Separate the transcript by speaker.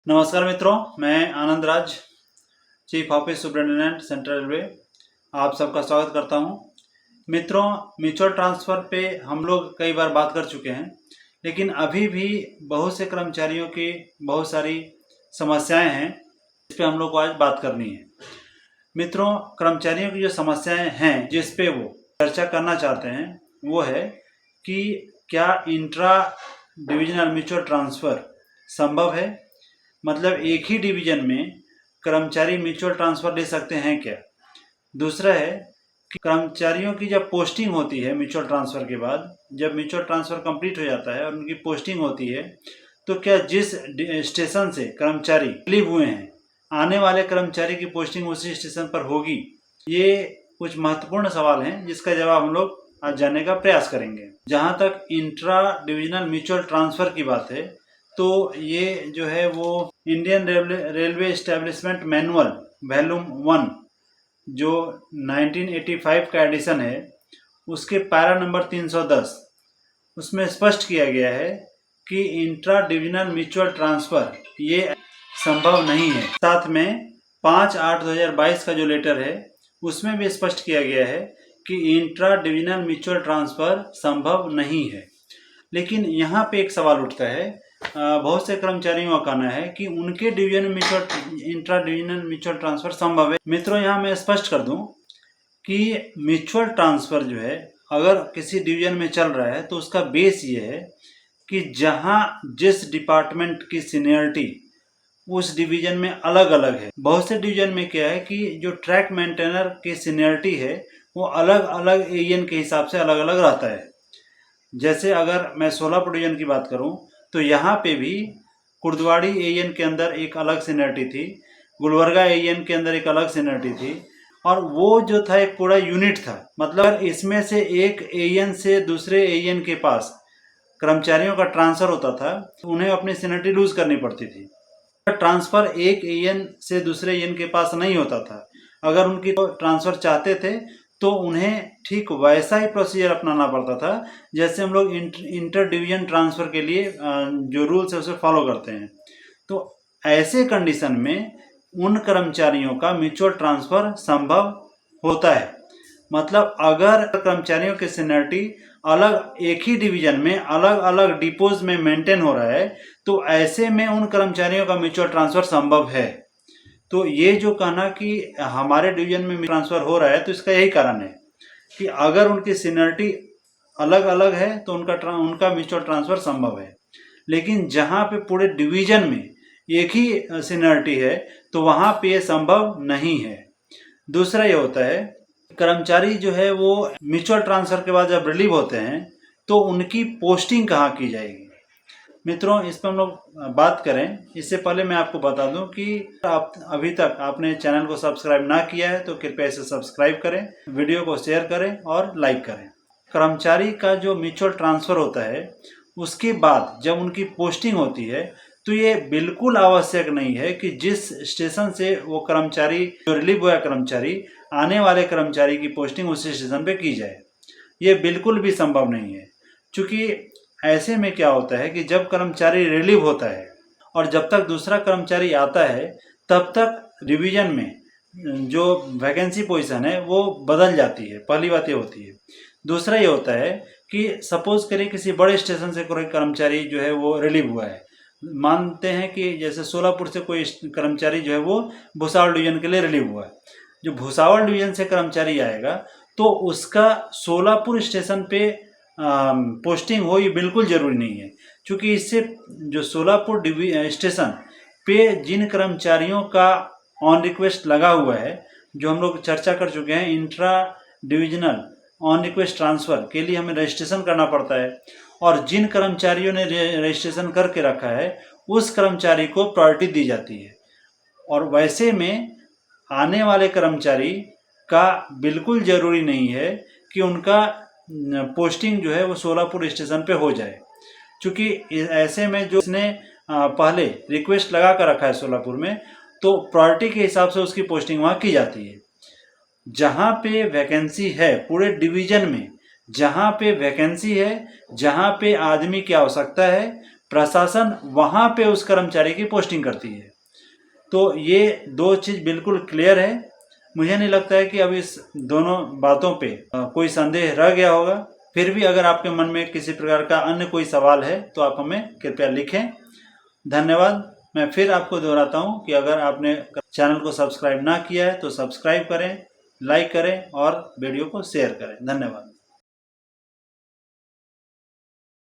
Speaker 1: नमस्कार मित्रों, मैं Anand Raj, chief office superintendent central railway, आप सबका स्वागत करता हूं। मित्रों, म्यूचुअल ट्रांसफ़र पे हम लोग कई बार बात कर चुके हैं, लेकिन अभी भी बहुत से कर्मचारियों की बहुत सारी समस्याएं हैं, इस पे हम लोग को आज बात करनी है। मित्रों, कर्मचारियों की जो समस्याएं हैं जिस पे वो चर्चा करना चाहते हैं वो है कि क्या इंट्रा डिविजनल म्यूचुअल ट्रांसफ़र संभव है, मतलब एक ही डिवीजन में कर्मचारी म्यूचुअल ट्रांसफ़र ले सकते हैं क्या। दूसरा है कि कर्मचारियों की जब पोस्टिंग होती है म्यूचुअल ट्रांसफ़र के बाद, जब म्यूचुअल ट्रांसफ़र कंप्लीट हो जाता है और उनकी पोस्टिंग होती है, तो क्या जिस स्टेशन से कर्मचारी रिलीव हुए हैं आने वाले कर्मचारी की पोस्टिंग उसी स्टेशन पर होगी। ये कुछ महत्वपूर्ण सवाल हैं जिसका जवाब हम लोग आज जानने का प्रयास करेंगे। जहाँ तक इंट्रा डिविजनल म्यूचुअल ट्रांसफ़र की बात है, तो ये जो है वो Indian railway establishment manual volume 1 जो 1985 का एडिशन है, उसके पैरा नंबर 310 उसमें स्पष्ट किया गया है कि इंट्रा डिविजनल म्यूचुअल ट्रांसफ़र ये संभव नहीं है। साथ में 5/8/2022 का जो लेटर है उसमें भी स्पष्ट किया गया है कि इंट्रा डिविजनल म्यूचुअल ट्रांसफ़र संभव नहीं है। लेकिन यहाँ पे एक सवाल उठता है, बहुत से कर्मचारियों का कहना है कि उनके डिवीजन में इंट्रा डिविजनल म्यूचुअल ट्रांसफ़र संभव है। मित्रों, यहाँ मैं स्पष्ट कर दूं कि म्यूचुअल ट्रांसफ़र जो है अगर किसी डिवीजन में चल रहा है तो उसका बेस ये है कि जहाँ जिस डिपार्टमेंट की सीनियरिटी उस डिवीजन में अलग अलग है। बहुत से डिवीजन में क्या है कि जो ट्रैक मेंटेनर की सीनियरिटी है वो अलग अलग एएन के हिसाब से अलग अलग रहता है। जैसे अगर मैं सोलापुर डिवीजन की बात करूं तो यहाँ पे भी कुर्दवाड़ी एएन के अंदर एक अलग सीनियरिटी थी, गुलबर्गा एएन के अंदर एक अलग सीनियरिटी थी, और वो जो था एक पूरा यूनिट था। मतलब इसमें से एक एएन से दूसरे एएन के पास कर्मचारियों का ट्रांसफ़र होता था, उन्हें अपनी सीनियरिटी लूज करनी पड़ती थी। ट्रांसफ़र एक एएन से दूसरे एएन के पास नहीं होता था। अगर उनकी ट्रांसफ़र चाहते थे तो उन्हें ठीक वैसा ही प्रोसीजर अपनाना पड़ता था जैसे हम लोग इंटर डिवीजन ट्रांसफ़र के लिए जो रूल्स है उसे फॉलो करते हैं। तो ऐसे कंडीशन में उन कर्मचारियों का म्यूचुअल ट्रांसफ़र संभव होता है। मतलब अगर कर्मचारियों की सीनियरिटी अलग एक ही डिवीजन में अलग अलग डिपोज में मेंटेन हो रहा है तो ऐसे में उन कर्मचारियों का म्यूचुअल ट्रांसफ़र संभव है। तो ये जो कहना कि हमारे डिवीजन में ट्रांसफ़र हो रहा है, तो इसका यही कारण है कि अगर उनकी सीनियरिटी अलग अलग है तो उनका म्यूचुअल ट्रांसफ़र संभव है। लेकिन जहाँ पे पूरे डिवीजन में एक ही सीनियरिटी है तो वहाँ पे ये संभव नहीं है। दूसरा ये होता है, कर्मचारी जो है वो म्यूचुअल ट्रांसफ़र के बाद जब रिलीव होते हैं तो उनकी पोस्टिंग कहाँ की जाएगी। मित्रों, इस पर हम लोग बात करें इससे पहले मैं आपको बता दूं कि आप अभी तक आपने चैनल को सब्सक्राइब ना किया है तो कृपया इसे सब्सक्राइब करें, वीडियो को शेयर करें और लाइक करें। कर्मचारी का जो म्यूचुअल ट्रांसफ़र होता है उसके बाद जब उनकी पोस्टिंग होती है तो ये बिल्कुल आवश्यक नहीं है कि जिस स्टेशन से वो कर्मचारी जो रिलीव हुआ कर्मचारी आने वाले कर्मचारी की पोस्टिंग उसी स्टेशन पे की जाए। ये बिल्कुल भी संभव नहीं है, क्योंकि ऐसे में क्या होता है कि जब कर्मचारी रिलीव होता है और जब तक दूसरा कर्मचारी आता है तब तक डिवीजन में जो वैकेंसी पोजीशन है वो बदल जाती है। पहली बात ये होती है। दूसरा ये होता है कि सपोज करिए किसी बड़े स्टेशन से कोई कर्मचारी जो है वो रिलीव हुआ है। मानते हैं कि जैसे सोलापुर से कोई कर्मचारी जो है वो भुसावल डिवीजन के लिए रिलीव हुआ है। जो भुसावल डिवीजन से कर्मचारी आएगा तो उसका सोलापुर स्टेशन पे पोस्टिंग हो ये बिल्कुल ज़रूरी नहीं है, क्योंकि इससे जो सोलापुर स्टेशन पे जिन कर्मचारियों का ऑन रिक्वेस्ट लगा हुआ है, जो हम लोग चर्चा कर चुके हैं, intra divisional on request transfer के लिए हमें रजिस्ट्रेशन करना पड़ता है, और जिन कर्मचारियों ने रजिस्ट्रेशन करके रखा है उस कर्मचारी को प्रायोरिटी दी जाती है। और वैसे में आने वाले कर्मचारी का बिल्कुल ज़रूरी नहीं है कि उनका पोस्टिंग जो है वो सोलापुर स्टेशन पे हो जाए, क्योंकि ऐसे में जो इसने पहले रिक्वेस्ट लगा कर रखा है सोलापुर में, तो प्रायोरिटी के हिसाब से उसकी पोस्टिंग वहाँ की जाती है। जहाँ पे वैकेंसी है पूरे डिवीजन में, जहाँ पे वैकेंसी है, जहाँ पे आदमी की आवश्यकता है, प्रशासन वहाँ पे उस कर्मचारी की पोस्टिंग करती है। तो ये दो चीज़ बिल्कुल क्लियर है। मुझे नहीं लगता है कि अब इस दोनों बातों पे कोई संदेह रह गया होगा। फिर भी अगर आपके मन में किसी प्रकार का अन्य कोई सवाल है तो आप हमें कृपया लिखें। धन्यवाद। मैं फिर आपको दोहराता हूँ कि अगर आपने चैनल को सब्सक्राइब ना किया है तो सब्सक्राइब करें, लाइक करें और वीडियो को शेयर करें। धन्यवाद।